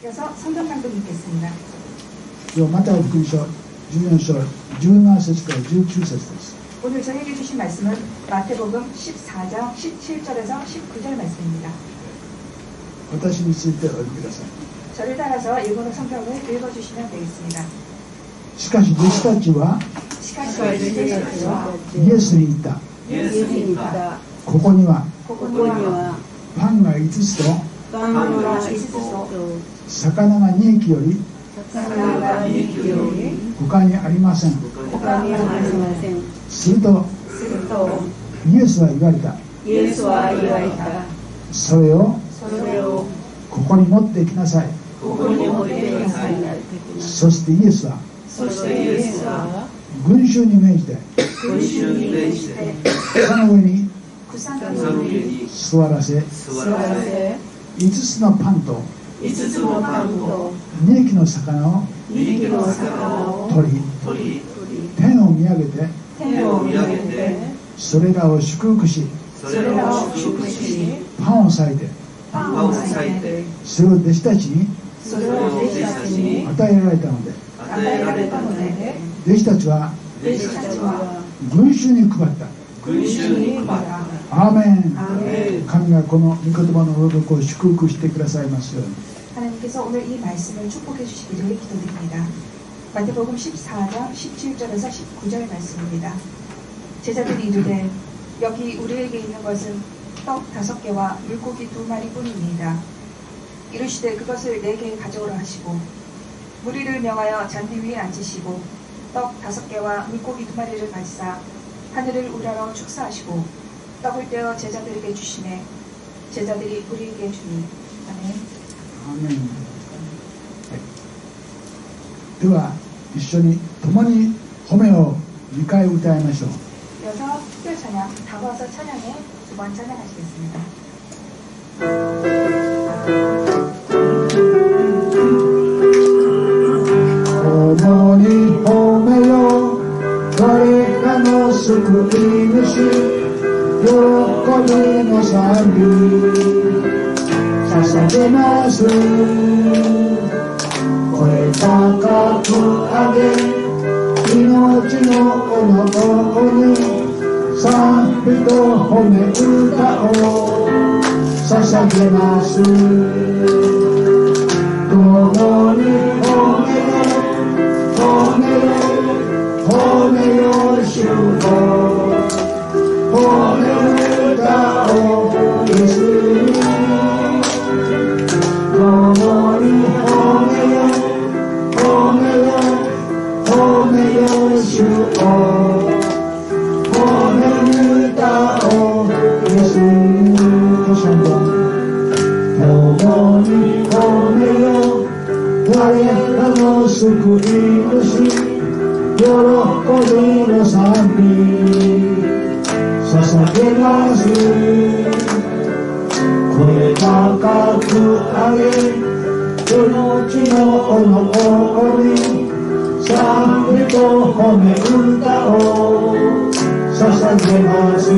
이어서 성경 강독 읽겠습니다. マタイ福音書14章17節から19節です。 오늘 저에게 주신 말씀은 마태복음 14장 17절에서 19절 말씀입니다. 私についてお読みください。 저를 따라서 일본어 성경을 읽어주시면 되겠습니다. しかし弟子たちは 시카시弟子たちは イエスに言った。ここにはパンが5つと魚が2匹より他にありません。するとイエスは言われた。それをここに持っていきなさい。そしてイエスは群衆に命じて草の上に座らせ5つのパンと2匹の魚を取り天を見上げてそれらを祝福しパンを裂いてそれを弟子たちに与えられたので弟子たちは群衆に配った。アーメン。神がこの御言葉の朗読を祝福してくださいますように。 하나님께서 오늘 이 말씀을 축복해 주시기를 기도드립니다. 마태복음 14장 17절에서 19절 말씀입니다. 제자들이 이르되 여기 우리에게 있는 것은 떡 5개와 물고기 2마리 뿐입니다. 이르시되 그것을 4개 가져오라 하시고 무리를 명하여 잔디 위에 앉으시고 떡 5개와 물고기 2마리를 가지사 하늘을 우러러 축사하시고 떡을 떼어 제자들에게 주시매 제자들이 우리에게 주니. 아멘. アーメン。では一緒に共に褒めを2回歌いましょう。 이어서 특별 찬양, 다가와서 찬양에 2번 찬양하시겠습니다.共に褒めよ我らの救い主喜びの賛美捧げます声高く上げ命の炎に賛美と褒め歌を捧げます共に褒めよ褒めよ褒めよ主を褒める歌をイエスに共に褒めよ褒めよ褒めよ主を褒める歌をイエスに共に褒めよ我らの救い主喜びの賛美捧げます声高く上げ命の炎に賛美と褒め歌を捧げます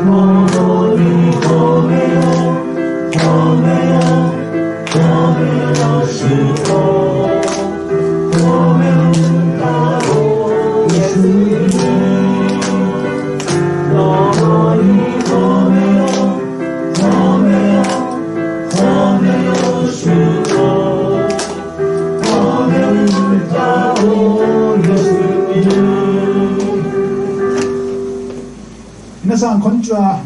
共に褒めよ褒めよ褒めよ主を褒める歌をイエスに共に褒めよ褒めよ褒めよ主を褒める歌をイエスに皆さんこんにちは。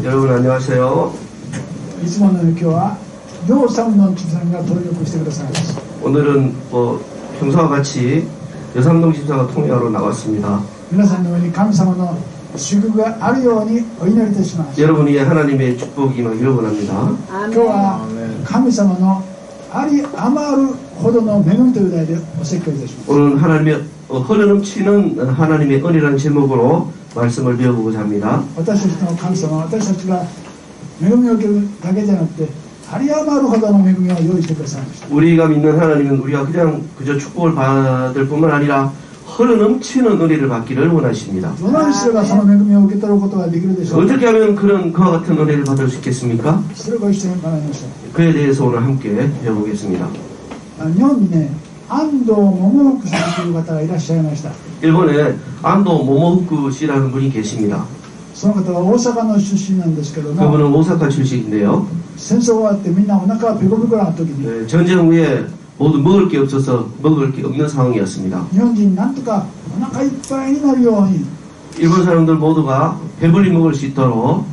여러분 안녕하세요. いつものように今日はヨウサムの집사님が協力してくださいます。 오늘은 평소와 같이 여삼동 집사가 통역하러 나왔습니다. 皆さんの上に神様の祝福があるようにお祈りいたします。 여러분 위에 하나님의 축복이 임하기를 원합니다. 今日は神様のあり余るほどの恵みという題でお説教いたします。 오늘 하나님의 흘러넘치는 하나님의 은혜라는 제목으로 말씀을 배워보고자 합니다. 私たちの神様は私たちが恵みを受けるだけじゃなくてあり余るほどの恵みを用意してくださいました。 우리가 믿는 하나님은 우리가 그저 축복을 받을 뿐만 아니라 흘러넘치는 은혜를 받기를 원하십니다. どのようにすればその恵みを受け取ることができるでしょうか。 어떻게 하면 그와 같은 은혜를 받을 수 있겠습니까? それをご一緒に学びましょう。 그에 대해서 오늘 함께 배워보겠습니다. 日本にね、安藤桃福さんという方がいらっしゃいました。 일본에 안도 모모후쿠 씨라는 분이 계십니다. その方は大阪の出身なんですけども、 그분은 오사카 출신인데요. 戦争終わってみんなお腹がペコペコな時に、 전쟁 후에 모두 먹을 게 없어서 먹을 게 없는 상황이었습니다. 日本人なんとかお腹いっぱいになるように 일본 사람들 모두가 배불리 먹을 수 있도록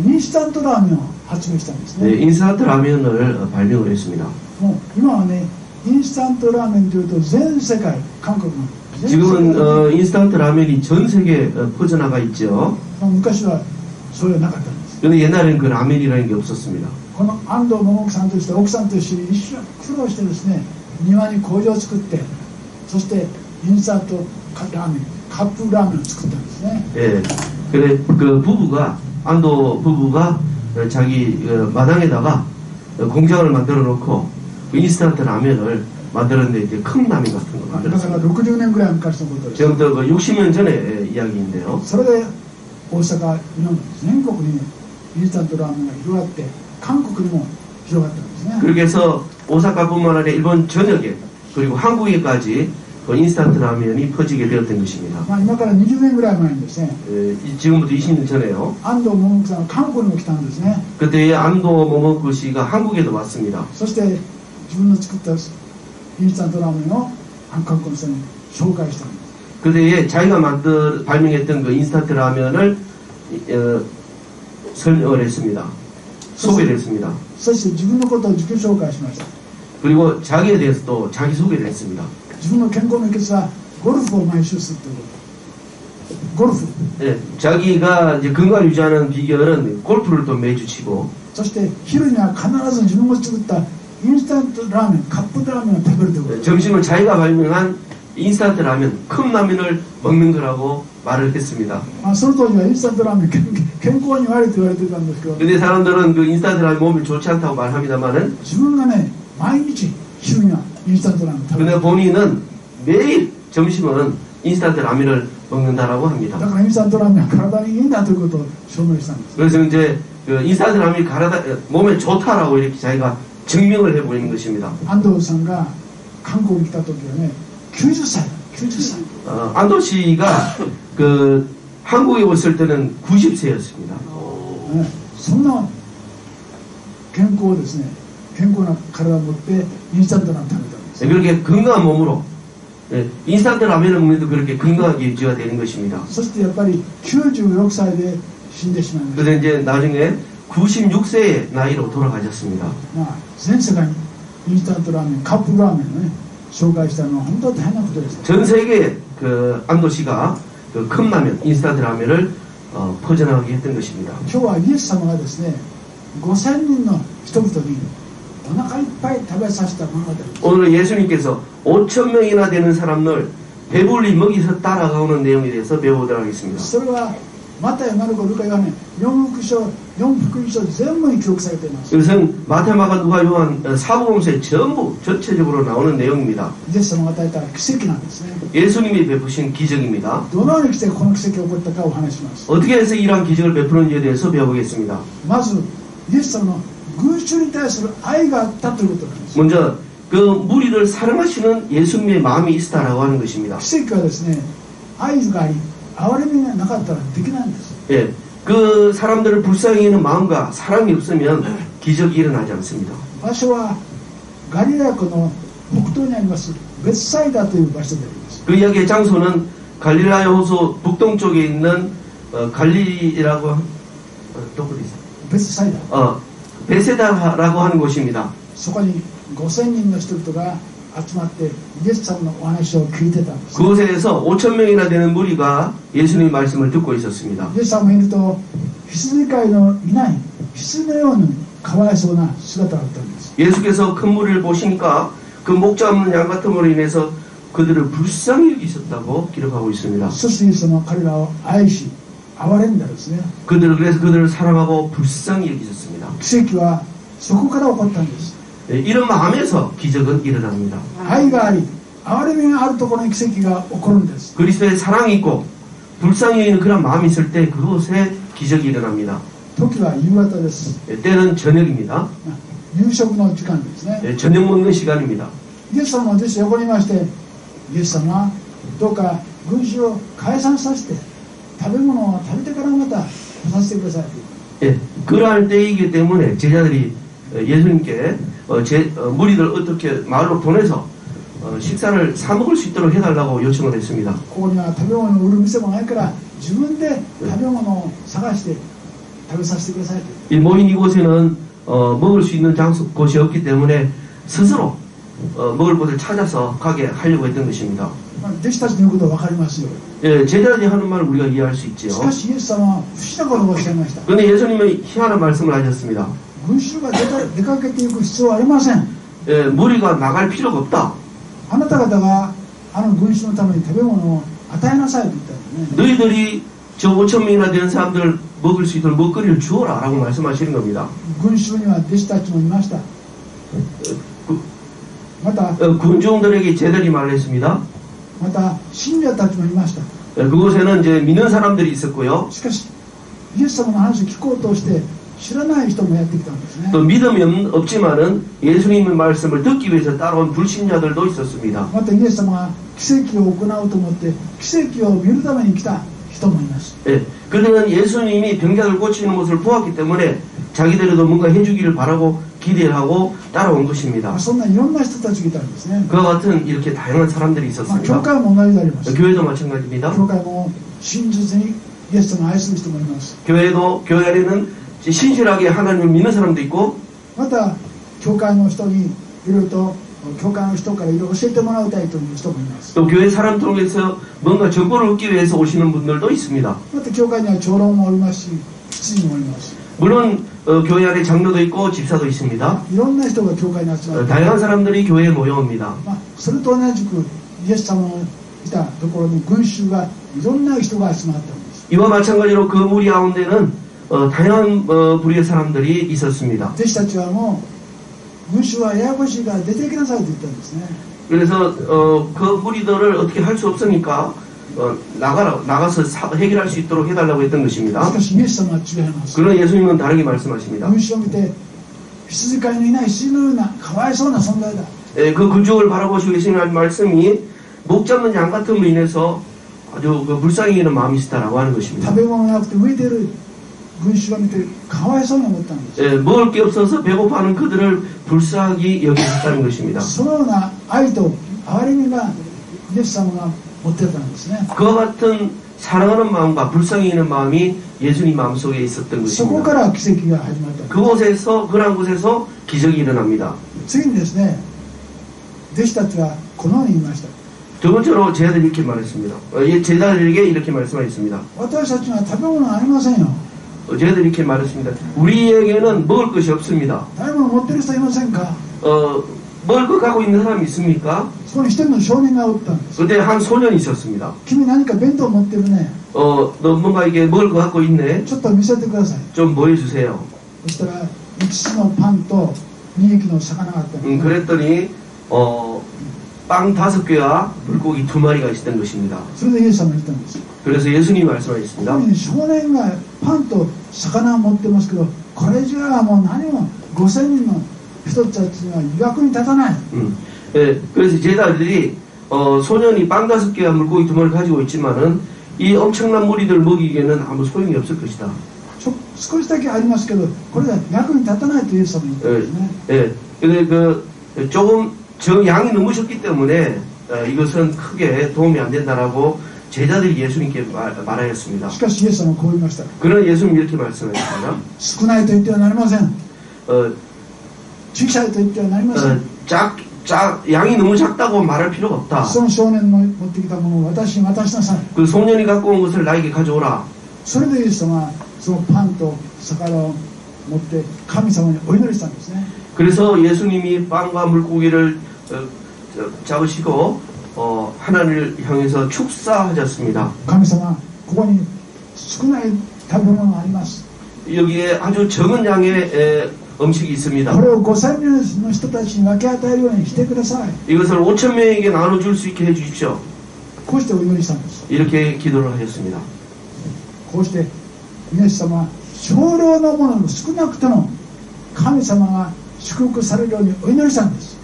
インスタントラーメンを発明したんですね。 인스턴트 라면을 발명을 했습니다. もう今はね、インスタントラーメンというと全世界、韓国の全世界 지금은 인스턴트 라면이 전 세계에 퍼져나가 있죠. 昔はそれはなかったんです。 근데 옛날에는 그 라면이라는 게 없었습니다. この安藤桃子さんとして奥さんと一緒に一緒に苦労してですね、庭に工場を作って、そしてインスタントラーメン、カップラーメンを作ったんですね。 예, 그래 그 부부가 안도 부부가 자기 마당에다가 공장을 만들어 놓고 그 인스턴트 라면을 만들었는데 이제 큰 라면 같은 거 だから 만들었습니다. 60年ぐらい昔のことです。 지금부터 그 60년 전의 이야기인데요. それで大阪、日本全国にインスタントラーメンが広がって韓国にも広がったんですね。 그렇게 해서 오사카뿐만 아니라 일본 전역에 그리고 한국에까지 그 인스턴트 라면이 퍼지게 되었던 것입니다. まあ、今から20年ぐらい前にですね、 지금부터 20년 전에요. 安藤桃子さんは韓国にも来たんですね。 그때 안도 모모쿠 씨가 한국에도 왔습니다. そして自分の作ったインスタントラーメンを韓国の人に紹介したんです。 그때에 자기가 발명했던 그 인스턴트 라면을 설명을 했습니다. 소개를 했습니다. そして自分のことを自己紹介しました。 그리고 자기에 대해서 또 자기 소개를 했습니다. 自分の健康の秘訣はゴルフを毎週するということ。ゴルフ。 예, 자기가 이제 건강을 유지하는 비결은 골프를 또 매주 치고 そして昼には必ず自分が作ったインスタントラーメン、カップラーメンを食べるということ。 점심을 자기가 발명한 인스턴트 라면, 큰 라면을 먹는 거라고 말을 했습니다. まあ、その当時はインスタントラーメン健康に悪いと言われてたんですけど、 근데 사람들은 그 인스턴트 라면 몸에 좋지 않다고 말합니다만은 自分がね、毎日昼にはインスタントラーメンを食べ 근데 る。 본인은 매일 점심은 인스턴트 라면을 먹는다라고 합니다. だからインスタントラーメンは体にいいんだということを証明したんです。 그래서 이제 그 인스턴트 라면이 몸에 좋다라고 이렇게 자기가 증명을 해보이는 것입니다. 安藤さんが韓国に来た時はね、90歳、90歳。 안도 씨가 그 한국에 왔을 때는 90세였습니다. ね、そんな健康ですね、健康な体を持ってインスタントラーメンを食べたんです。 그렇게 건강한 몸으로 인스턴트 라면을 먹는데 그렇게 건강하게 유지가 되는 것입니다. そしてやっぱり96歳で死んでしまいました。 그래서 이제 나중에 96세의 나이로 돌아가셨습니다. まあ、全世界にインスタントラーメン、カップラーメンをね、紹介したのは本当に大変なことです。 전 세계에 그 안도 씨가 그 컵라면, 인스턴트 라면을 퍼져나가게 했던 것입니다. 今日はイエス様がですね、5000人の人々にお腹いっぱい食べさせた物語です。 오늘 예수님께서 5,000명이나 되는 사람을 배불리 먹이서 따라가오는 내용에 대해서 배워보도록 하겠습니다. それはマタイ、マルコ、ルカ、ヨハネ、4福音書全部に記録されています。 이것은 마태마가 누가 요한 사복음서에 전부 전체적으로 나오는 내용입니다. イエス様が与えた奇跡なんですね。 예수님이 베푸신 기적입니다. どのようにしてこの奇跡が起こったかをお話しします。 어떻게 해서 이러한 기적을 베푸는지에 대해서 배워보겠습니다. まずイエス様の群衆に対する愛があったということなんです。 먼저 그 무리를 사랑하시는 예수님의 마음이 있다라고 하는 것입니다. 奇跡はですね、愛があり憐れみがなかったらできないんです。 예, 그 사람들을 불쌍히 여기는 마음과 사랑이 없으면 기적이 일어나지 않습니다. 場所はガリラヤ湖の北東にありますベツサイダという場所であります。 그 이야기의 장소는 갈릴라야 호수 북동쪽에 있는 갈리라고 또 어디 있어요? ベツサイダ。 베세다라고 하는 곳입니다. そこに5000人の人々が集まってイエス様のお話を聞いてたんです。 그곳에서 5,000명이나 되는 무리가 예수님의 말씀을 듣고 있었습니다. イエス様を見ると羊飼いのいない羊のようにかわいそうな姿だったんです。 예수께서 큰 무리를 보시니까 그 목자 없는 양 같은 으로 인해서 그들을 불쌍히 여기셨다고 기록하고 있습니다. そしてイエス様は彼らを愛し憐れんだですね。 그래서 그들을 사랑하고 불쌍히 여기셨습니다. 奇跡はそこから起こったんです。 이런 마음에서 기적은 일어납니다. 愛があり憐れみがあるところに奇跡が起こるんです。 그리스도의 사랑이 있고 불쌍히 있는 그런 마음이 있을 때 그곳에 기적이 일어납니다. 時は夕方です。 때는 저녁입니다. 夕食の時間ですね。 저녁 먹는 시간입니다. イエス様の弟子横にいまして、イエス様、どうか群衆を解散させて、食べ物を食べてからまた来させてください。 예, 그러할 때이기 때문에 제자들이 예수님께 무리들 어떻게 마을로 보내서 식사를 사 먹을 수 있도록 해달라고 요청을 했습니다. ここには食べ物を売る店もないから、自分で食べ物を探して食べさせてください。 이 모인 이곳에는 먹을 수 있는 곳이 없기 때문에 스스로 먹을 곳을 찾아서 가게 하려고 했던 것입니다. 弟子たちの言うことは分かりますよ。 예, 제자들이 하는 말을 우리가 이해할 수 있지요. しかしイエス様は不思議なことをおっしゃいました。 그런데 예수님은 희한한 말씀을 하셨습니다. 群衆が出かけていく必要はありません。 예, 무리가 나갈 필요가 없다. あなた方があの群衆のために食べ物を与えなさいと言ったんですね。 너희들이 저 5,000명이나 되는 사람들 먹을 수 있도록 먹거리를 주어라 라고 말씀하시는 겁니다. 群衆には弟子たちもいました。 また 군중들에게 제자들이 말했습니다. また信者たちもいました。 그곳에는 이제 믿는 사람들이 있었고요. しかしイエス様の話を聞こうとして知らない人もやってきたんですね。 또 믿음이 없지만은 예수님의 말씀을 듣기 위해서 따라온 불신자들도 있었습니다. またイエス様が奇跡を行うと思って奇跡を見るために来た人もいます。 예, 그들은 예수님이 병자들 고치는 모습을 보았기 때문에 자기들에도 뭔가 해주기를 바라고 기대를 하고 따라온 것입니다. そんないろんな人たちがいたんですね。 그와 같은 이렇게 다양한 사람들이 教 있었습니다. 会も同じであります。 교회도 마찬가지입니다. 教会も真実にイエス様を愛する人もいます。 교회도 교회 안에는 신실하게 하나님을 믿는 사람도 있고 また教会の人にいろいろと教会の人からいろいろ教えてもらいたいという人もいます。 또 교회 사람 통해서 뭔가 정보를 얻기 위해서 오시는 분들도 있습니다. また教会には長老もおりますし、執事もおりますし、 물론 교회 안에 장로도 있고 집사도 있습니다. いろんな人が教会に集まって、 다양한 사람들이 교회에 모여옵니다. それと同じくイエス様のいたところに群衆がいろんな人が集まったんです。 이와 마찬가지로 그 무리 가운데는 다양한 부류의 사람들이 있었습니다. 弟子たちはもう群衆はややこしいから出て行きなさいと言ったんですね。 그래서 그 무리들을 어떻게 할 수 없으니까 나가서 해결할 수 있도록 해달라고 했던 し 것입니다. かしイエス様は違います。 그러나 예수님은 다르게 말씀하십니다. 群衆を見て羊飼いのいない羊のようなかわいそうな存在だ。 그 군중을 바라보시고 계시는 말씀이 목 잡는 양 같음으로 인해서 아주 불쌍히 여기는 마음이 있다라고 하는 것입니다. 食べ物がなくて飢えている群衆を見てかわいそうに思ったんです。 먹을 게 없어서 배고파하는 그들을 불쌍히 여기셨다는 것입니다. そのような愛と憐れみがイエス様が持ってたんですね。 그와 같은 사랑하는 마음과 불쌍히 여기는 마음이 예수님 마음속에 있었던 そこか 것입니다. ら奇跡が始まったんです。 그곳에서 그런 곳에서 기적이 일어납니다. 次にですね、弟子たちはこのように言いました。 두 번째로 제자들이 이렇게 말했습니다. 제자들에게 이렇게 말씀하셨습니다. 私たちには食べ物がありませんよ。 제자들이 이렇게 말했습니다. 우리에게는 먹을 것이 없습니다. 食べ物持ってる人いませんか。 먹을 것 갖고 있는 사람이 있습니까? そこに一人の少年がおったんです。 그때 한 소년이 있었습니다. 君何か弁当持ってるね。 너 뭔가 이게 먹을 거 갖고 있네. ちょっと見せてください。 좀 보여주세요. そしたら5つのパンと2匹の魚があったんです。 그랬더니 빵 5개와 물고기 2마리가 있었던 것입니다. それでイエス様が言ったんです。 그래서 예수님이 こ 말씀하셨습니다. こに少年がパンと魚を持ってますけど、これじゃあもう何も5000人の人たちには役に立たない。 예, 그래서 제자들이 소년이 빵 5개와 물고기 2마리를 가지고 있지만은 이 엄청난 무리들 먹이기에는 아무 소용이 없을 것이다. 少しだけありますけど、これが役に立たないとイエス様が言ったんですね。 예, 근데 조금 양이 너무 적기 때문에 이것은 크게 도움이 안 된다라고 제자들이 예수님께 말하였습니다. しかしイエス様はこう言いました。 그러나 예수님이 이렇게 말씀하셨습니다. 少ないと言ってはなりません。小さいと言ってはなりません。 양이 너무 작다고 말할 필요가 없다. その少年の持ってきたものを私に渡しなさい。 그 소년이 갖고 온 것을 나에게 가져오라. それでイエス様はそのパンと魚を持って神様にお祈りしたんですね。 그래서 예수님이 빵과 물고기를 잡으시고 하나님을 향해서 축사하셨습니다. 神様、ここに少ない食べ物があります。 여기에 아주 적은 양의 음식이 있습니다. これを5000人の人たちに分け与えるようにしてください。 이것을 5,000명에게 나눠줄 수 있게 해주십시오. こうしてお祈りしたんです。 이렇게 기도를 하셨습니다. こうしてイエス様は少量のものの少なくとも神様が祝福されるようにお祈りしたんです。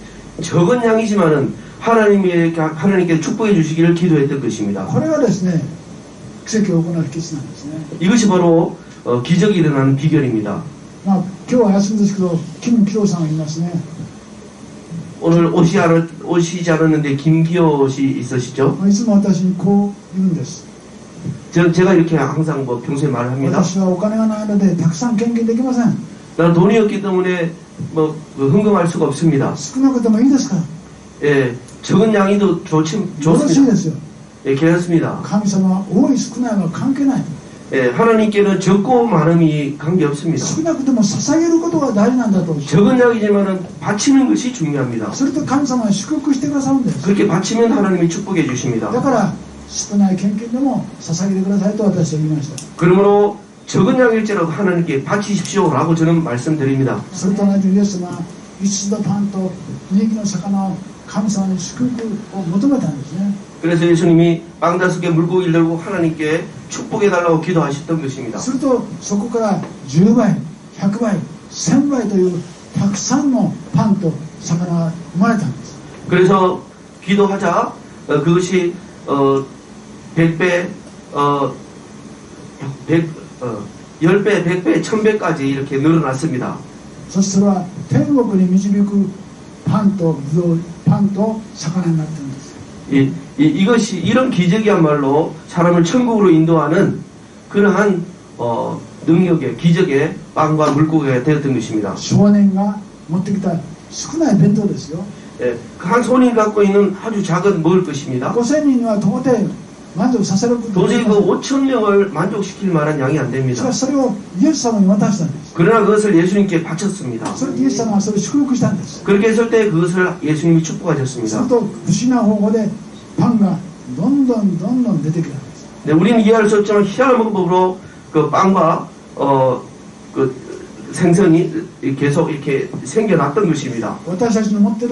적은 양이지만은 하나님께 축복해 주시기를 기도했던 것입니다. これがですね、奇跡を行う秘訣なんですね。 이것이 바로 기적이 일어나는 비결입니다. まあ今日は休みですけど、金木郎さんがいますね。 오늘 오시지 않았는데 김기호 씨 있으시죠? いつも私にこう言うんです。 제가 이렇게 항상 뭐 평소에 말을 합니다. 私はお金がないのでたくさん献金できません。 나는 돈이 없기 때문에 뭐 흥금할 수가 없습니다. 少なくてもいいですか。 예, 적은 양이도 よろしいで 좋습니다. すよ。 예, 괜찮습니다. 神様は多い少ないは関係ない。 예, 하나님께는 적고 많음이 관계 없습니다. 少なくても捧げることが大事なんだと。 적은 양이지만은 바치는 것이 중요합니다. すると神様は祝福してくださるんです。 그렇게 바치면 하나님이 축복해 주십니다. だから少ない献金でも捧げてくださいと私は言いました。 그러므로 적은 양일지라도 하나님께 바치십시오라고 저는 말씀드립니다. それと同じイエス様は5つのパンと2匹の魚を神様に祝福を求めたんですね。 그래서 예수님이 빵 5개 물고기를 들고 하나님께 축복해 달라고 기도하셨던 것입니다. するとそこから10倍、100倍、1000倍というたくさんのパンと魚が生まれたんです。 그래서 기도하자 그것이 100배, 10배, 100배, 1000배까지 이렇게 늘어났습니다. そしてそれは天国に導くパンとブドウ、パンと魚になっているんです。 이것이 이런 기적이야말로 사람을 천국으로 인도하는 그러한 능력의 기적의 빵과 물고기가 되었던 것입니다. 少年が持ってきた少ない弁当ですよ。 예, 한 손이 갖고 있는 아주 작은 먹을 것입니다. 5000人には到底満足させることがで 도저히 き 그 ません。 5,000명을 만족시킬 만한 양이 안 し 됩니다. かしそれをイエス様に渡したんです。 그러나 그것을 예수님께 바쳤습니다. それでイエス様はそれを祝福したんです。 그렇게 했을 때 그것을 예수님이 す 축복하셨습니다. ると不思議な方法でパンがどんどん出てきたんです。 네, 우리는 이해할 수 없지만 희한한 방법으로 그 빵과 그 생선이 계속 이렇게 생겨났던 것입니다. 私たちの持って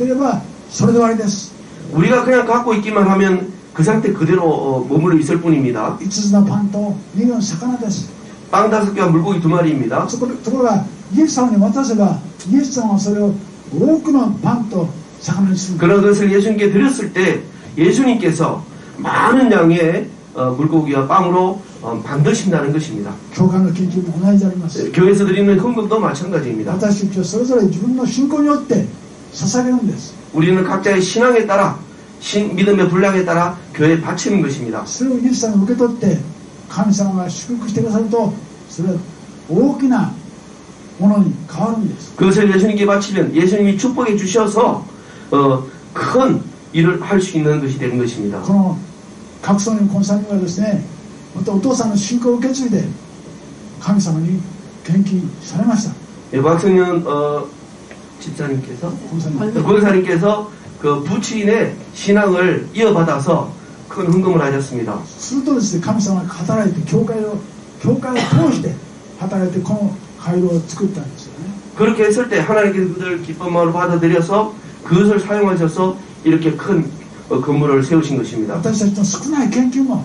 ればそれで終わりです。 우리가 그냥 갖고 있기만 하면 그 상태 그대로 머물러 있을 뿐입니다. 5つのパンと2の魚です。 빵 5개와 물고기 2마리입니다. ところがイエス様に渡せばイエス様はそれを多くのパンと魚にする。 그런 것을 예수님께 드렸을 때 예수님께서 많은 양의 물고기와 빵으로 만드신다는 것입니다. 教会の献金も同じであります。 교회에서 드리는 헌금도 마찬가지입니다. 私たちはそれぞれ自分の信仰によって捧げるんです。 우리는 각자의 신앙에 따라 믿음의 분량에 따라 교회에 바치는 것입니다. それをイエス様が受け取って神様が祝福してくださるとそれは大きなものに変わるんです。 그것을 예수님께 바치면 예수님이 축복해 주셔서 큰 일을 할 수 있는 것이 되는 것입니다. この各村人コンサルはですね、またお父さんの信仰を受け継いで神様に献金されました。 예, 박성년 집사님께서 권사님께서 그 부친의 신앙을 이어받아서 큰 헌금을 하셨습니다. するとですね、神様が働いて教会を通して働いてこの回路を作ったんですよね。 그렇게 했을 때 하나님께서 그들 기쁜 마음으로 받아들여서 그것을 사용하셔서 이렇게 큰 건물을 세우신 것입니다. 私たちの少ない献金も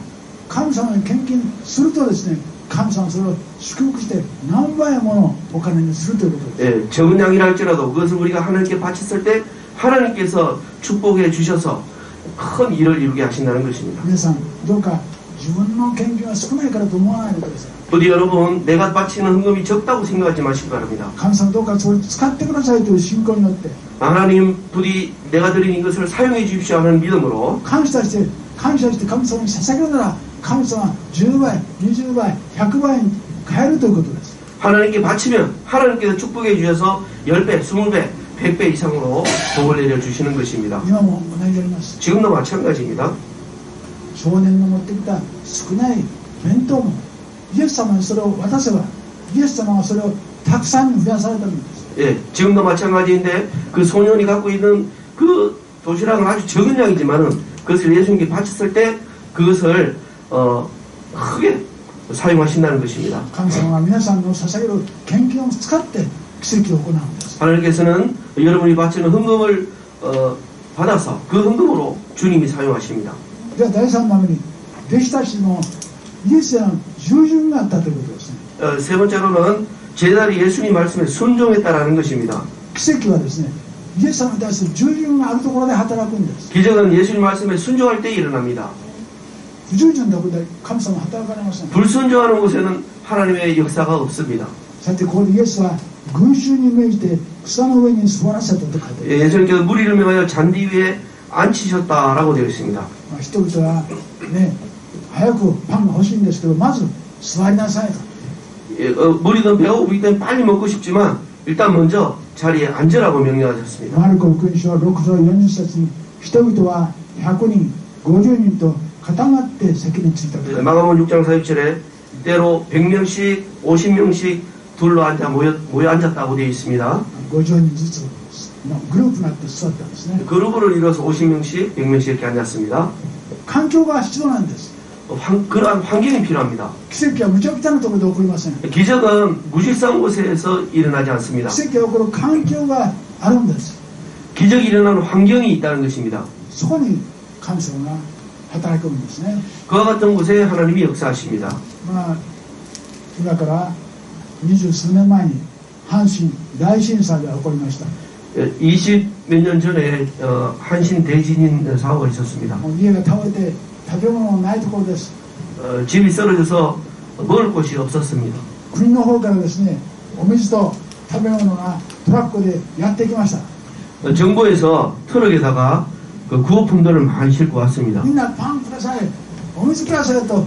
神様に献金するとですね、神様はそれを祝福して何倍ものお金にするということです。 예, 적은 양이라 할지라도 그것을 우리가 하나님께 바쳤을 때 하나님께서 축복해 주셔서 큰 일을 이루게 하신다는 것입니다. 皆さんどうか自分の献金は少ないからと思わないでください。 부디 여러분 내가 바치는 헌금이 적다고 생각하지 마시기 바랍니다. 神様どうかそれを使ってくださいという信仰によって 하나님 부디 내가 드린 이것을 사용해 주십시오 하는 믿음으로 感謝して神様に捧げるなら神様は10倍、20倍、100倍に変えるということです。 하나님께 바치면 하나님께서 축복해 주셔서 10배, 20배, 100배 이상으로 복을 내려 주시는 것입니다. 今も同じであります。 지금도 마찬가지입니다. 少年の持ってきた少ない弁当もイエス様にそれを渡せばイエス様はそれをたくさんに増やされたんです。 예, 지금도 마찬가지인데 그 소년이 갖고 있는 그 도시락은 아주 적은 양이지만은 그것을 예수님께 바쳤을 때 그것을 크게 사용하신다는 것입니다. 神様は皆さんの捧げる献金を使って奇跡を行うんです 하나님께서는 여러분이 바치는 헌금을 받아서 그 헌금으로 주님이 사용하십니다. では第3番目に弟子たちのイエスへの従順があったということですね 세 번째로는 제자들이 예수님 말씀에 순종했다라는 것입니다. 奇跡はですねイエス様に対する従順があるところで働くんです 기적은 예수님 말씀에 순종할 때 일어납니다. 不従順なことで神様は働かれません 불순종하는 곳에는 하나님의 역사가 없습니다. さてここでイエスは群衆に命じて草の上に座らせたと書いてあります 예수님께서 무리를 명하여 잔디 위에 앉히셨다라고 되어 있습니다. 人々はね早くパンが欲しいんですけどまず座りなさいと 무리는 배고프기 때문에 빨리 먹고 싶지만 일단 먼저 자리에 앉으라고 명령하셨습니다. マルコ福音書6章40節に人々は100人50人と固まって席についたと 마가복음 6장 40절에 때로 100명씩 50명씩 둘러 앉아 모여 앉았다고 되어 있습니다. 50人ずつのグループになって座ったんですね 그룹을 이뤄서 50명씩 100명씩 이렇게 앉았습니다. 環境が必要なんです 그러한 환경이 필요합니다. 奇跡は無茶苦茶なところで起こりません 기적은 무질서한 곳에서 일어나지 않습니다. 奇跡が起こる環境があるんです 기적이 일어나는 환경이 있다는 것입니다. そこに神様が働くんですね 그와 같은 곳에 하나님이 역사하십니다. まあ今から20数年前に阪神大震災が起こりました 20 몇 년 전에 한신 대지진 사고가 있었습니다. もう家が倒れて食べ物がないところです 집이 쓰러져서 먹을 곳이 없었습니다. 国の方からですねお水と食べ物がトラックでやってきました 정부에서 트럭에다가 그 구호품들을 많이 싣고 왔습니다. みんなパンくださいお水くださいと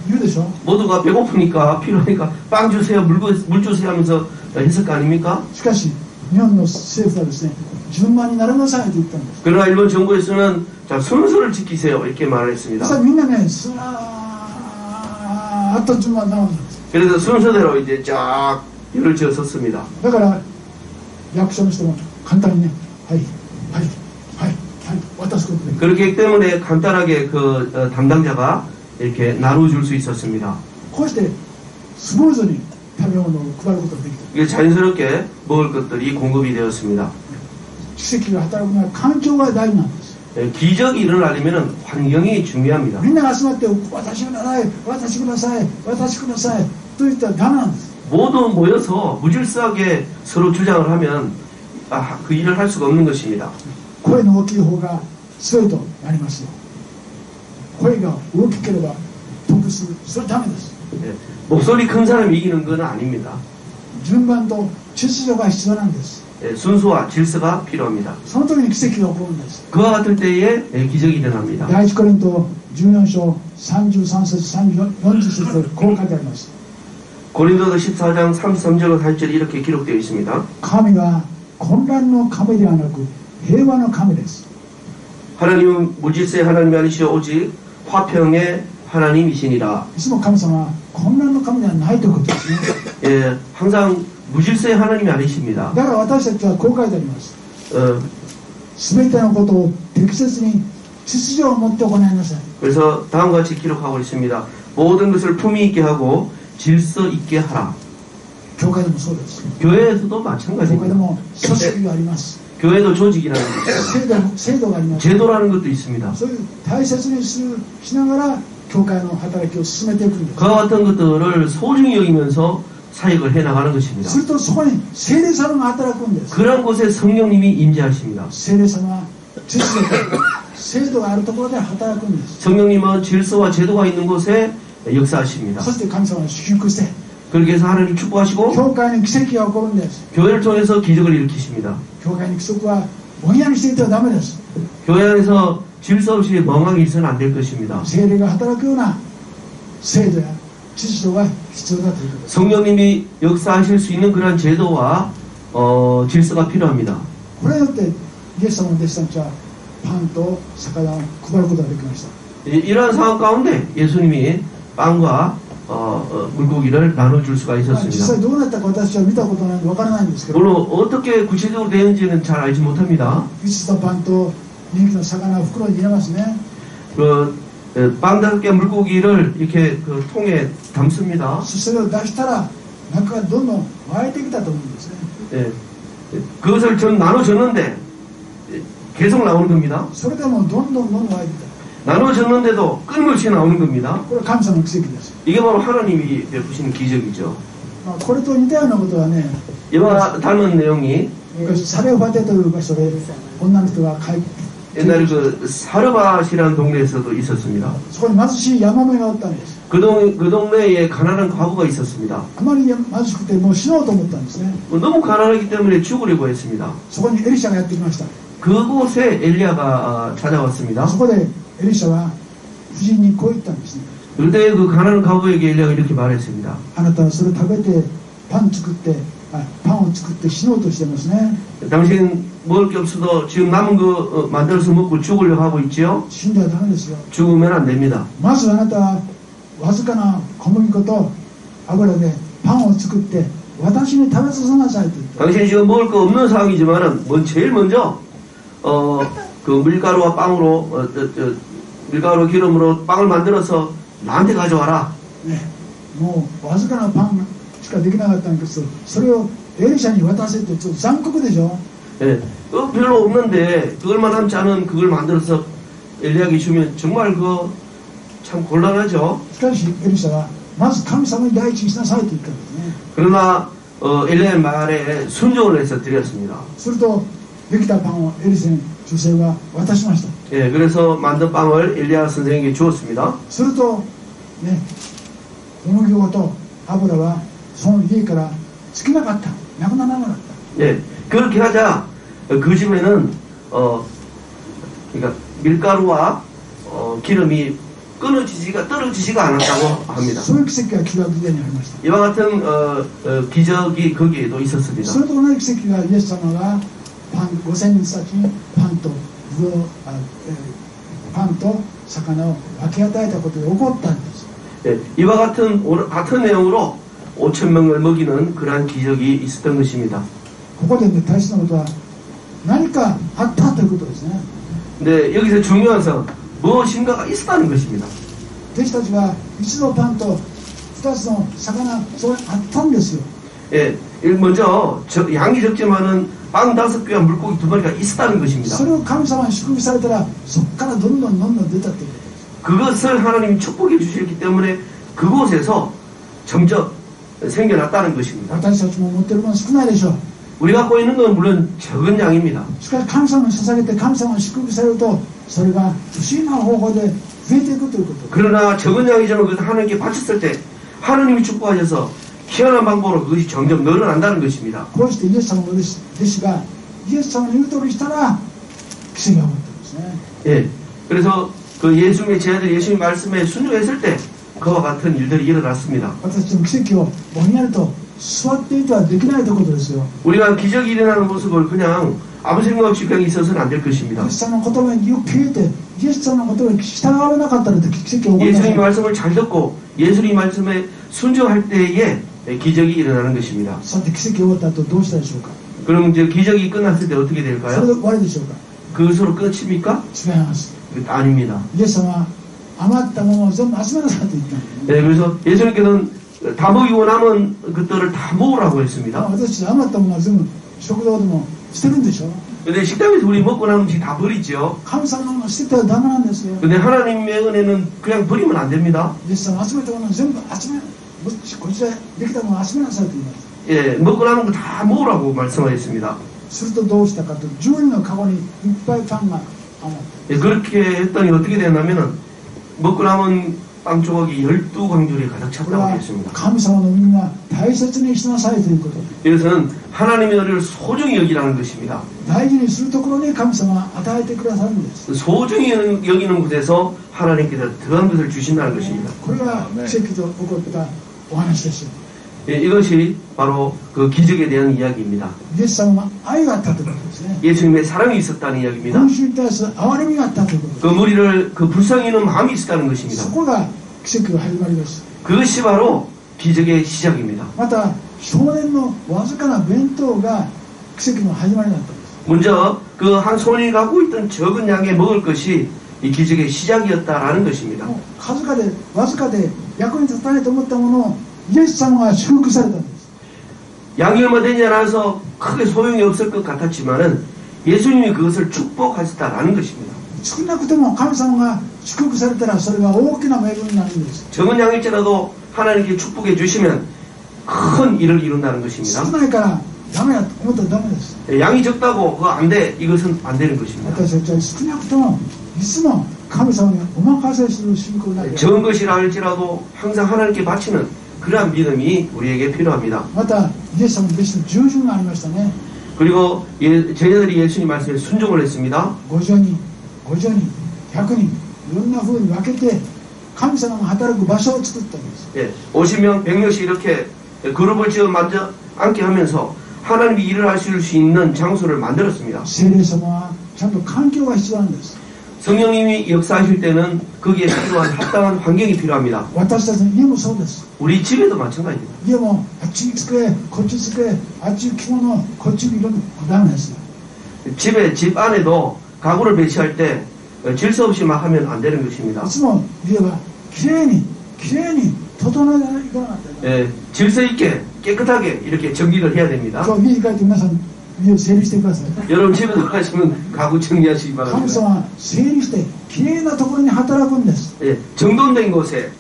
言うでしょ 모두가 배고프니까 필요하니까 빵 주세요, 물 주세요 하면서 했을 거 아닙니까? しかし日本の政府はですね順番になりなさいと言ったんです 그러나 일본 정부에서는 자, 순서를 지키세요 이렇게 말을 そした 했습니다. らみんなねスラーッと順番になるんです 그래서 순서대로 이제 쫙 일을 지어 섰습니다. だから役所の人も簡単にねはいはいはいはい渡すことで 그렇기 때문에 간단하게 그 담당자가 이렇게 나눠줄 수 있었습니다. こうしてスムーズに食べ物を配ることができた 이게 자연스럽게 먹을 것들이 공급이 되었습니다. 奇跡が働くのは環境が大事なんです 기적이 일어나려면 환경이 중요합니다. みんなが集まって私ください私ください私くださいと言ったらダメなんです 모두 모여서 무질서하게 서로 주장을 하면 그 일을 할 수가 없는 것입니다. 声の大きい方が強いとなりますよ声が大きければ得するそれはダメです 예, 목소리 큰 사람이 이기는 건 아닙니다. 順番と秩序が必要なんです 예, 순서와 질서가 필요합니다. その時に奇跡が起こるんです 그와 같을 때에 기적이 일어납니다. 第一コリント14章33節40節こう書いてあります 고린도서 14장 33절과 40절이 이렇게 기록되어 있습니다. 神は混乱の神ではなく平和の神です 하나님은 무질서의 하나님이 아니시오 오직 화평의 하나님이시니라. いつも神様は混乱の神ではないということですね 예, 항상 무질서의 하나님이 아니십니다. だから私たちはこう書いてあります 어, 全てのことを適切に秩序を持って行いなさい 그래서 다음과 같이 기록하고 있습니다. 모든 것을 품위 있게 하고 질서 있게 하라. 教会でもそうです 교회에서도 教会で 마찬가지입니다. も組織があります 교회도 조직이라는 게 있습니다. 制度があります 제도라는 것도 있습니다. そういう大切にしながら教会の働きを進めていくんです 그와 같은 것들을 소중히 여기면서 사역을 해나가는 것입니다. するとそこに聖霊様が働くんです 그런 곳에 성령님이 임재하십니다. 聖霊様は秩序と制度があるところで働くんです 성령님은 질서와 제도가 있는 곳에 역사하십니다. そして神様を祝福して 그렇게 해서 하나님 축복하시고 教会に奇跡が起こるんです 교회를 통해서 기적을 일으키십니다. 教会に規則はぼんやりしていてはダメです 교회 안에서 질서 없이 멍하게 있어는 안 될 것입니다. 聖霊が働くような制度や秩序が必要だということです 성령님이 역사하실 수 있는 그러한 제도와 질서가 필요합니다. これによってイエス様の弟子たちはパンと魚を配ることができました 이러한 상황 가운데 예수님이 빵과 물고기를 나눠줄 수가 実 있었습니다. 際どうなったか私は見たことないのでわからないんですけど 물론 어떻게 구체적으로 되는지는 잘 알지 못합니다. 5つのパンと人気の魚を袋に入れますね 빵 5개 물고기를 이렇게 그 통에 담습니다. それを出したら中がどんどん湧いてきたと思うんですね。 예, 그것을 좀 나눠줬는데 계속 나오는 겁니다. それでもどんどん湧いてきた。 나눠줬는데도 끊임없이 나오는 겁니다. これは神様の奇跡です。 이게 바로 하나님이 베푸시는 기적이죠. これと似たようなことはね、 이와 닮은 내용이 サレファテという場所で女の人が帰って 옛날에 그 사르밧이라는 동네에서도 있었습니다. そこに貧しいヤモメがおったんです。 그 동네에 가난한 과부가 있었습니다. あまりに貧しくてもう死のうと思ったんですね。 너무 가난하기 때문에 죽으려고 했습니다. そこにエリシャがやってきました。 그곳에 엘리야가 찾아왔습니다. そこでエリシャは夫人にこう言ったんですね。 그때 그 가난한 과부에게 엘리야가 이렇게 말했습니다. あなたはそれ食べてパンを作って死のうとしてますね。 당신 먹을 게 없어도 지금 남은 거 만들어서 먹고 죽으려고 하고 있지요? 死んではダメですよ。 죽으면 안 됩니다. まずあなたはわずかな小麦粉と油でパンを作って私に食べさせなさいと言った。 당신이 지금 먹을 거 없는 상황이지만은 제일 먼저 그 밀가루와 빵으로 밀가루 기름으로 빵을 만들어서 나한테 가져와라. ね、もうわずかなパンしかできなかったんですけど、それをエリシャに渡せってちょっと残酷でしょ。 예, 별로 없는데 그걸만 남지 않은 그걸 만들어서 엘리야에게 주면 정말 그 참 곤란하죠. しかしエリシャはまず神様に第一にしなさいと言ったんですね。 그러나 엘리야의 말에 순종을 해서 드렸습니다. するとできたパンをエリシャに女性は渡しました。 예, 그래서 만든 빵을 엘리야 선생에게 주었습니다. するとね、小麦粉と油はその家から尽きなかった、なくならなかった。 예, 그렇게 하자 그 집에는 그러니까 밀가루와 기름이 떨어지지가 않았다고 합니다. そういう奇跡が旧約時代にありました。 이와 같은 기적이 거기에도 있었습니다. それと同じ奇跡がイエス様がパン5000人たちにパンと魚を分け与えたことで起こったんです。 예, 이와 같은 내용으로 5,000명을 먹이는 그러한 기적이 있었던 것입니다. ここでね、大切なことは何かあったということですね。 근데 여기서 중요한 것은 무엇인가가 있었다는 것입니다. 弟子たちは一度パンと二つの魚、それあったんですよ。 예, 먼저 양이 적지만은 빵 5개와 물고기 2마리가 있었다는 것입니다. それを神様に祝福されたら、そこからどんどん出たということです。 그것을 하나님이 축복해 주셨기 때문에 그곳에서 점점 생겨났다는 것입니다. 私たちも持っているもの少ないでしょう。 우리 갖고 있는 건 물론 적은 양입니다. しかし神様に捧げて神様に祝福されると、それが不思議な方法で増えていくということ。 그러나 적은 양이지만 그것을 하나님께 바쳤을 때 하나님이 축복하셔서 희한한 방법으로 그것이 점점 늘어난다는 것입니다. こうしてイエス様の弟子がイエス様の言う通りしたら奇跡が起こったんですね。 예, 그래서 그 예수님의 제자들이 예수님 말씀에 순종했을 때 그와 같은 일들이 일어났습니다. 私たちの奇跡をぼんやりと座っていてはできないということですよ。 우리가 기적이 일어나는 모습을 그냥 아무 생각 없이 그냥 있어서는 안 될 イ 것입니다. エス様の言葉によく聞いて、イエス様の言葉に従われなかったら奇跡が起こりませ 예수님 ん。 말씀을 잘 듣고 예수님 말씀에 순종할 때에 기적이 일어나는 것입니다. さて奇跡が起こった後どうしたでしょうか。 그럼 이제 기적이 끝났을 때 어떻게 それ 될까요? で終わりでしょうか。 그것으로 끝입니까? 違います。 아닙니다. イエス様は余ったものを全部集めなさいと言ったんですね。 네, 그래서 예수님께서는 다 먹이고 남은 것들을 다 먹으라고 했습니다. 私たち余ったものは全部食堂でも捨てるんでしょ。 근데 식당에서 우리 먹고 남은 음식 다 버리죠. 神様のものを捨ててはダメなんですよ。 근데 하나님의 은혜는 그냥 버리면 안 됩니다. イエス様集めたものを全部集め、こちらできたものを集めなさいと言います。 예, 먹고 남은 거 다 먹으라고 말씀하셨습니다. するとどうしたかと、10人のカゴにいっぱいパンが余った。 예, 그렇게 했더니 어떻게 됐냐면은 먹고 남은 빵 조각이 12광줄이 가득 これ 찼다고 は 했습니다. 神様の御が大切にしなさいということ。 이것은 하나님의 은혜를 소중히 여기라는 것입니다. 大事にするところに神様は与えてくださるんです。 소중히 여기는 곳에서 하나님께서 더한 것을 주신다는 것입니다. これが奇跡と起こったお話ですよ。 예, 이것이 바로 그 기적에 대한 이야기입니다. イエス様は愛があったということですね。 예수님의 사랑이 있었다는 이야기입니다. 群衆に対する憐れみがあったということです。 그 무리를 그 불쌍히 여기는 마음이 있었다는 것입니다. そこが奇跡が始まります。 그것이 바로 기적의 시작입니다. また少年のわずかな弁当が奇跡の始まりだったんです。 먼저 그 한 소년이 갖고 있던 적은 양의 먹을 것이 이 기적의 시작이었다라는 것입니다. もうわずかで役に立たないと思ったものをイエス様が祝福されたんです。 양이 얼마 되지 않아서 크게 소용이 없을 것 같았지만은 예수님이 그것을 축복하셨다라는 것입니다. 少なくとも神様が祝福されたらそれが大きな恵みになるんです。 적은 양일지라도 하나님께 축복해 주시면 큰 일을 이룬다는 少 것입니다. ないからダメだと思ったらダメです。 양이 적다고 그거 안 돼. 이것은 안 되는 것입니다. 私たちは少なくともいつも神様にお任せする信仰が 적은 것이라 할지라도 항상 하나님께 바치는 그러한 믿음이 우리에게 필요합니다. またイエス様の弟子の従順がありましたね。 그리고 제자들이 예수님 말씀에 순종을 했습니다. 50人、50人、100人、いろんな風に分けて神様が働く場所を作ったんです。 예, 50명, 100명씩 이렇게 그룹을 지어 만져 앉게 하면서 하나님이 일을 하실 수 있는 장소를 만들었습니다. 聖霊様はちゃんと環境が必要なんです。 성령님이 역사하실 때는 거기에 필요한 합당한 환경이 필요합니다. 私たちの家もそうです。 우리 집에도 마찬가지입니다. 家もあっち机、こっち机、あっち着物、こっち色のダメですよ。 집 안에도 가구를 배치할 때 질서 없이 막 하면 안 되는 것입니다. いつも家はきれいに整えないといけなかった。 예, 질서 있게 깨끗하게 이렇게 정리를 해야 됩니다. 今日家に帰って皆さん家を整理してください。 여러분 집에 들어가시면 가구 정리하시기 神 바랍니다. 様は整理してきれいなところに働くんです。 예, 정돈된 곳에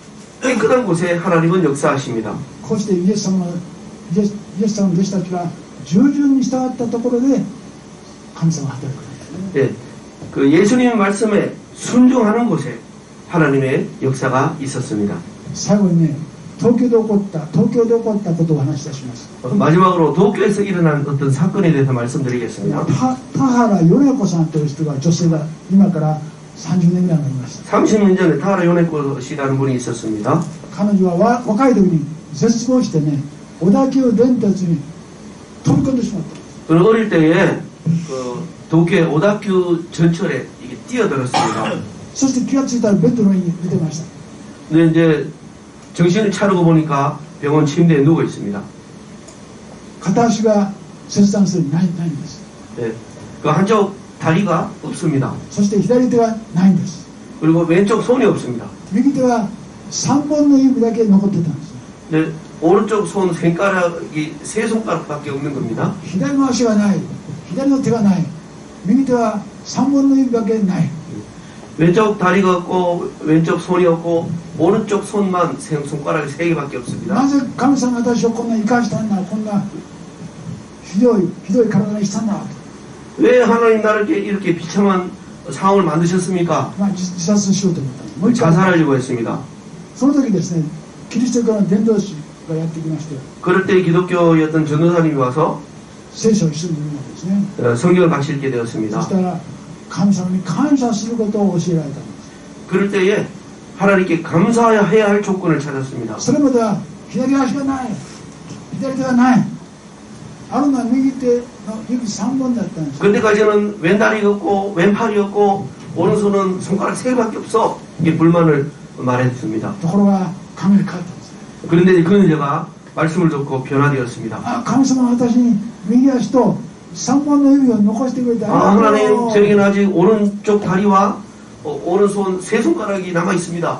깨끗한 곳에 하나님은 역사하십니다. こうしてイエス様の弟子たちが従順に従ったところで神様が働く。 예, 그 예수님의 말씀에 순종하는 곳에 하나님의 역사가 있었습니다. 最後にね、東京で起こったことを話し出します。 마지막으로 도쿄에서 일어난 어떤 사건에 대해서 말씀드리겠습니다. 田原米子さんという人が女性が今から30年ぐらいになりました。 30년 전에 타하라 요네코 씨라는 분이 있었습니다. 彼女は若い時に絶望してね、小田急電鉄に飛び込んでしまった。 그는 어릴 때에 그 도쿄의 오다큐 전철에 이게 뛰어들었습니다. そして気がついたらベッドの上に寝てました。 근데 이제 정신을 차리고 보니까 병원 침대에 누워 있습니다. 片足が切断するないんです。 예, 그 한쪽 다리가 없습니다. そして左手はないんです。 그리고 왼쪽 손이 없습니다. 右手は3本の指だけ残ってたんです。 네, 오른쪽 손 손가락이 3손가락밖에 없는 겁니다. 左の足がない、左の手がない、右手は3本の指だけない。 왼쪽 다리가 없고 왼쪽 손이 없고 오른쪽 손만 손가락이 3개밖에 없습니다. なぜ神様が私をこんな生かしたんだ、こんなひどい体にしたんだ。 왜 하나님 나를 이렇게 비참한 상황을 만드셨습니까? 自殺しようと思ったんです。もう一回 자살하려고 했습니다. その時ですね、キリスト教の伝道師がやってきまして、 그럴 때 기독교였던 전도사님이 와서 聖書を一緒に読むんですね。 성경을 같이 읽게 そ 되었습니다. したら神様に感謝することを教えられたんです。 그럴 때에 하나님께 감사해야 할 조건을 찾았습니다. それまでは左足がない、左手がない、あるのは右手の指3本だったんです。 그때까지는 왼다리가 없고 왼팔이 없고 오른손은 손가락 3개밖에 없어. 이게 불만을 말했습니다. ところが考え変わったんです。 그런데 그 여자가 말씀을 듣고 변화되었습니다. あ、神様は私に右足と3本の指を残してくれて 아, ありがと 하나님 う。 저에게는 아직 오른쪽 다리와 오른손 3손가락이 남아 있습니다.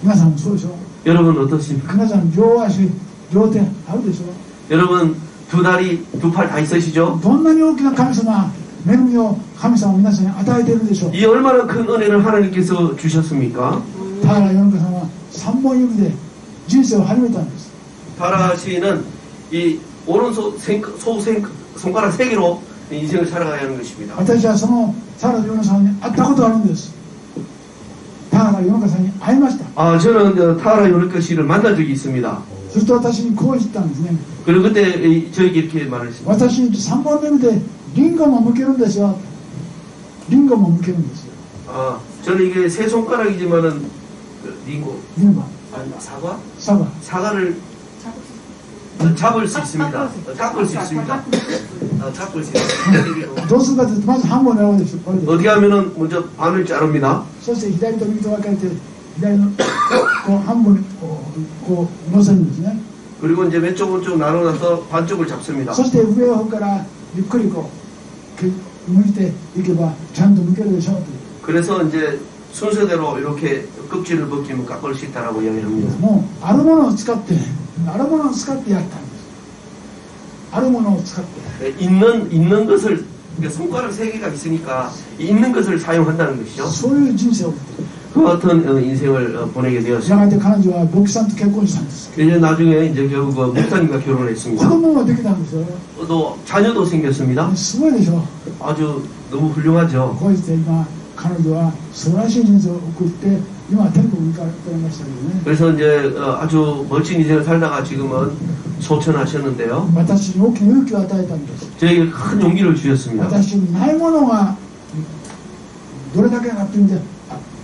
皆さんもそうでしょ。 여러분 어떻습니까? 皆さん両足両手あるでしょ。 여러분 두 다리 두 팔 다 있으시죠? どんなに大きな神様恵みを神様は皆さんに与えているでしょう。 이 얼마나 큰 은혜를 하나님께서 주셨습니까? 田原米子さんは3本指で人生を始めたんです。 타라 씨는 이 오른손 손가락 3개로 인생을 살아가야 하는 것입니다. 私はその田原米子さんに会ったことがあるんです。田原米子さんに会いました。 아, 저는 타라 요네코 씨를 만난 적이 있습니다. すると私にこう言ったんですね。 그리고 그때 저에게 이렇게 말했습니다. 私3本の指でリンゴも剥けるんですよ。リンゴも剥けるんですよ。 아, 저는 이게 3손가락이지만은 링고 リンゴ、 아니, 사과? サバ、 사과를 잡을 수 있습니다. 깎을 수 있습니다. 깎을 수 있습니다. どうするかというとまず半分になるんですよ。これで 어떻게 하면은 먼저 반을 자릅니다. そして左と右と分かれて左のこう半分にこう乗せるんですね。 그리고 이제 왼쪽 오른쪽 나눠서 반쪽을 잡습니다. そして上をからゆっくりこう向いていけばちゃんと向けるでしょうという。 그래서 이제 순서대로 이렇게 껍질을 벗기면 깎을 수 있다라고 이야기를 합니다. もうあるものを使ってやったんです。あるものを使って 있는 것을 그러니까 손가락 3개가 있으니까 있는 것을 사용한다는 것이죠. そういう人生を送って 그 같은 인생을 보내게 や 되었습니다. がて彼女は牧師さんと結婚したんです 이제 나중에 이제 결국 목사님과 子 결혼했습니다. 供もできたんですよ 또 자녀도 생겼습니다. すごいでしょ 아주 너무 훌륭하죠. こうして今彼女は素晴らしい人生を送って今は天国に行かれていましたけどね 그래서 이제 아주 멋진 인생을 살다가 지금은 소천하셨는데요. 私に大きな勇気を与えたんです 저에게 큰 용기를 주셨습니다. 私にないものがどれだけかっていうんで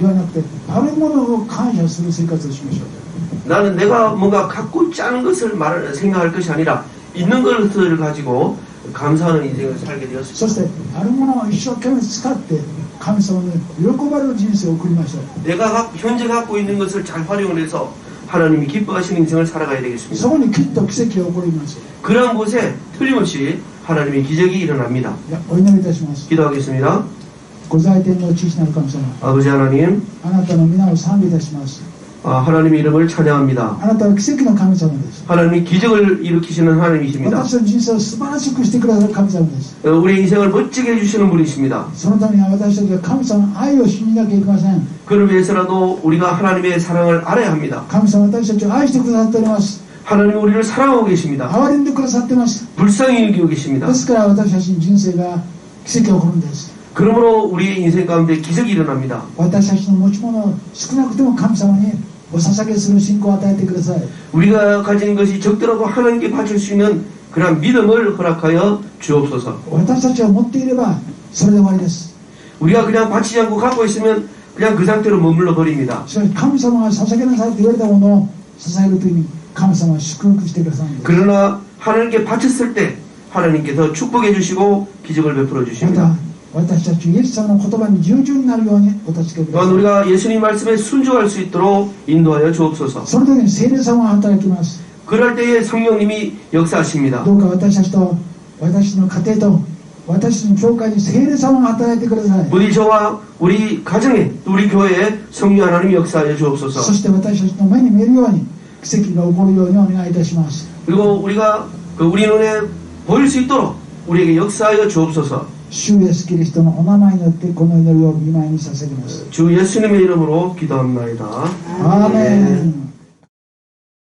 はなくてあるものを感謝する生活をしましょう 나는 내가 뭔가 갖고 있지 않은 것을 생각할 것이 아니라 있는 것을 가지고 감사하는 인생을 살게 そ 되었습니다. してあるものを一生懸命使って神様に喜ばれる人生を送りましょう 내가 현재 갖고 있는 것을 잘 활용을 해서 하나님이 기뻐하시는 인생을 살아가야 そ 되겠습니다. こにきっと奇跡が起こります 그러한 곳에 틀림없이 하나님의 기적이 일어납니다. いやお祈りいたします 기도하겠습니다. ご在天の父なる神様 아버지 하나님, あなたの皆を賛美いたします 하나님의 이름을 찬양합니다. あなたは奇跡の神様です 하나님이 기적을 일으키시는 하나님이십니다. 私の人生を素晴らしくしてくださる神様です 우리의 인생을 멋지게 해주시는 분이십니다. そのためには私たちは神様の愛を信じなきゃいけません 그를 위해서라도 우리가 하나님의 사랑을 알아야 합니다. 神様は私たちを愛してくださっております 하나님이 우리를 사랑하고 계십니다. 憐れんでくださってます 불쌍히 여기고 계십니다. ですから私たちの人生が奇跡が起こるんです 그러므로 우리의 인생 가운데 기적이 일어납니다. 私たちの持ち物を少なくとも神様にお捧げする信仰を与えてください 우리가 가진 것이 적더라도 하나님께 바칠 수 있는 그런 믿음을 허락하여 주옵소서. 私たちは持っていればそれで終わりです 우리가 그냥 바치지 않고 갖고 있으면 그냥 그 상태로 머물러 버립니다. しかし神様が捧げなさいと言われたものを捧げるときに神様は祝福してくださるんです 그러나 하나님께 바쳤을 때 하나님께서 축복해 주시고 기적을 베풀어 ま 주십니다. た私たちイエス様の言葉に従順になるようにお助けくだ 또한 さい 우리가 예수님 말씀에 순종할 수 있도록 인도하여 주옵소서. その時に聖霊様が働きます 그럴 때에 성령님이 역사하십니다. どうか私たちと私の家庭と私の教会に聖霊様が働いてください 부디 저와 우리 가정에 또 우리 교회에 성령 하나님이 역사하여 そ 주옵소서. して私たちの目に見えるように奇跡が起こるようにお願いいたします 그리고 우리가 우리 눈에 보일 수 있도록 우리에게 역사하여 주옵소서. 主イエスキリストのお名前によってこの祈りを御前に捧げます 주 예수님의 이름으로 기도합니다. アーメン